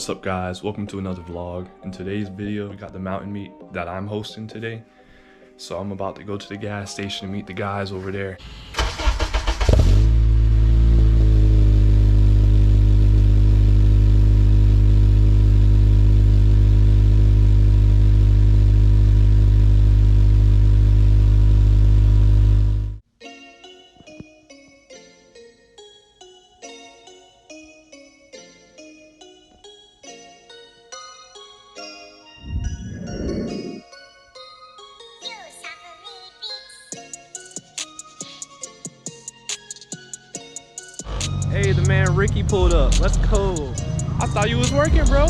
What's up guys, welcome to another vlog. In today's video we got the mountain meet that I'm hosting today, so I'm about to go to the gas station and meet the guys over there. Hey, the man Ricky pulled up. Let's go. I thought you was working, bro.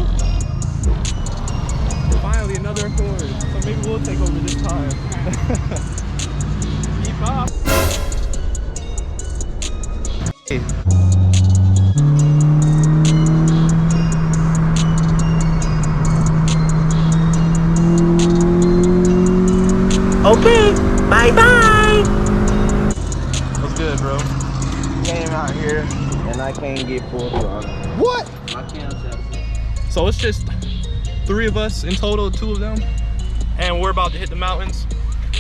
Finally, another Accord. So maybe we'll take over this time. Keep up. Hey. Okay, bye-bye. What's good, bro? Came out here and I can't get pulled on. What? I can't tell. So it's just 3 of us in total, 2 of them. And we're about to hit the mountains.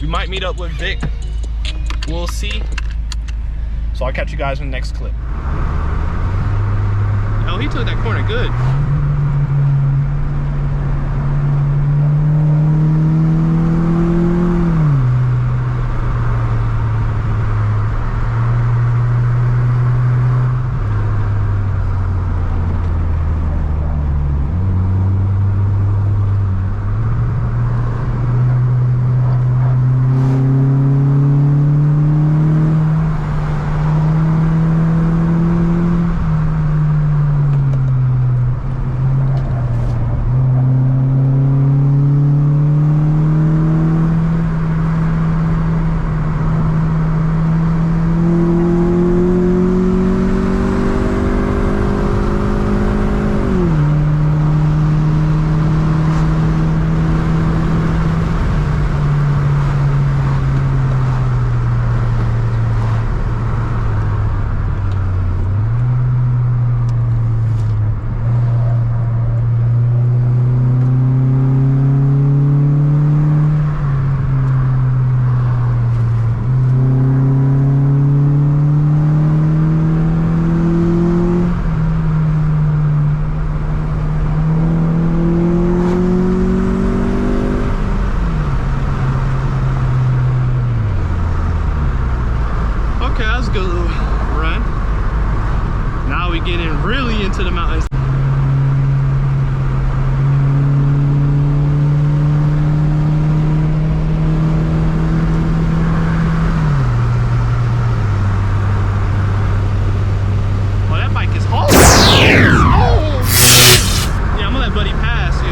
We might meet up with Vic. We'll see. So I'll catch you guys in the next clip. Oh, he took that corner good. Okay, that's a good little run. Now we getting really into the mountains. Oh, that bike is hard. Oh! Yeah, I'm gonna let Buddy pass, yo.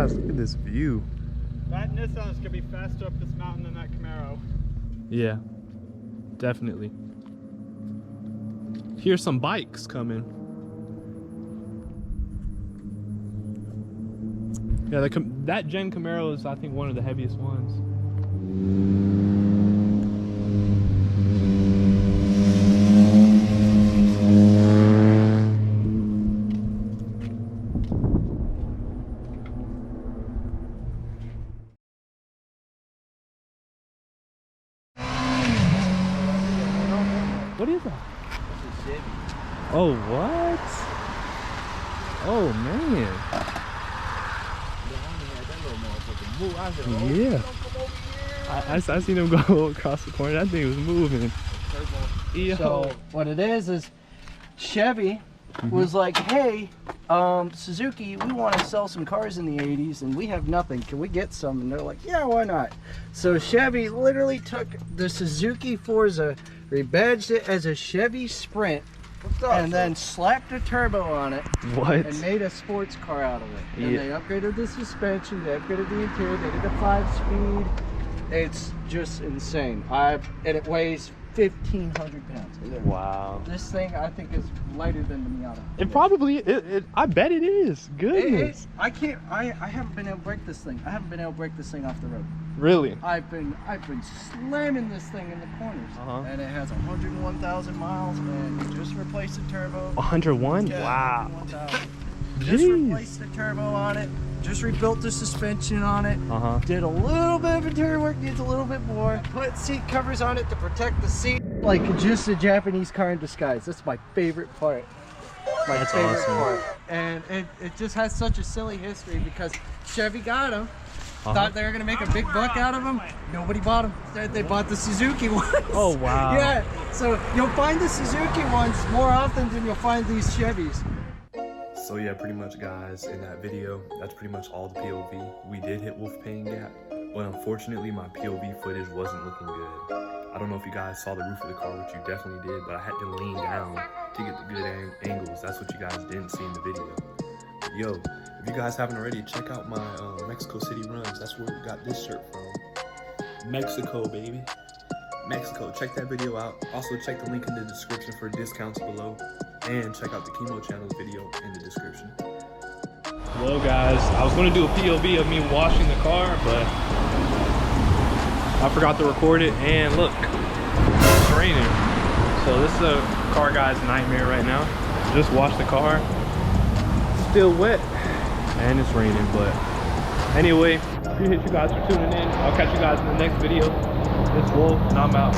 guys, look at this view. That Nissan is gonna be faster up this mountain than that Camaro. Yeah, definitely. Here's some bikes coming. Yeah, that Gen Camaro is, I think, one of the heaviest ones. What is that? That's a Chevy. Oh, what? Oh, man. Yeah. I seen him go across the corner. That thing was moving. Yo. So what it is Chevy was like, hey, Suzuki, we want to sell some cars in the 80s and we have nothing. Can we get some? And they're like, yeah, why not? So Chevy literally took the Suzuki Forza, rebadged it as a Chevy Sprint, and then slapped a turbo on it. What? And made a sports car out of it. And Yeah. they upgraded the suspension, they upgraded the interior, they did a 5-speed. It's just insane. And it weighs 1,500 pounds. Wow. This thing, I think, is lighter than the Miata. It probably, I bet it is. Goodness. I haven't been able to break this thing. I haven't been able to break this thing off the road. Really? I've been slamming this thing in the corners. And it has 101,000 miles, and we just replaced the turbo. 101? Yeah, Wow. 101,000. Just Jeez. replaced the turbo on it. Just rebuilt the suspension on it. Uh-huh. Did a little bit of interior work, needs a little bit more. Put seat covers on it to protect the seat. Like just a Japanese car in disguise. That's my favorite part. My That's favorite awesome. part. And it just has such a silly history because Chevy got them. Thought they were gonna make a big buck out of them. Nobody bought them. They bought the Suzuki ones. Oh, wow. Yeah. So you'll find the Suzuki ones more often than you'll find these Chevys. So yeah, pretty much guys, in that video, that's pretty much all the POV. We did hit Wolfpain Gap, but unfortunately my POV footage wasn't looking good. I don't know if you guys saw the roof of the car, which you definitely did, but I had to lean down to get the good angles. That's what you guys didn't see in the video. But yo, if you guys haven't already, check out my Mexico City runs. That's where we got this shirt from. Mexico, baby. Mexico, check that video out. Also check the link in the description for discounts below. And check out the TheKimoChannel's video in the description. Well guys, I was going to do a POV of me washing the car, but I forgot to record it, and look, it's raining. So this is a car guy's nightmare right now. Just washed the car, still wet, and it's raining. But anyway, appreciate you guys for tuning in. I'll catch you guys in the next video. It's Wolf, and I'm out.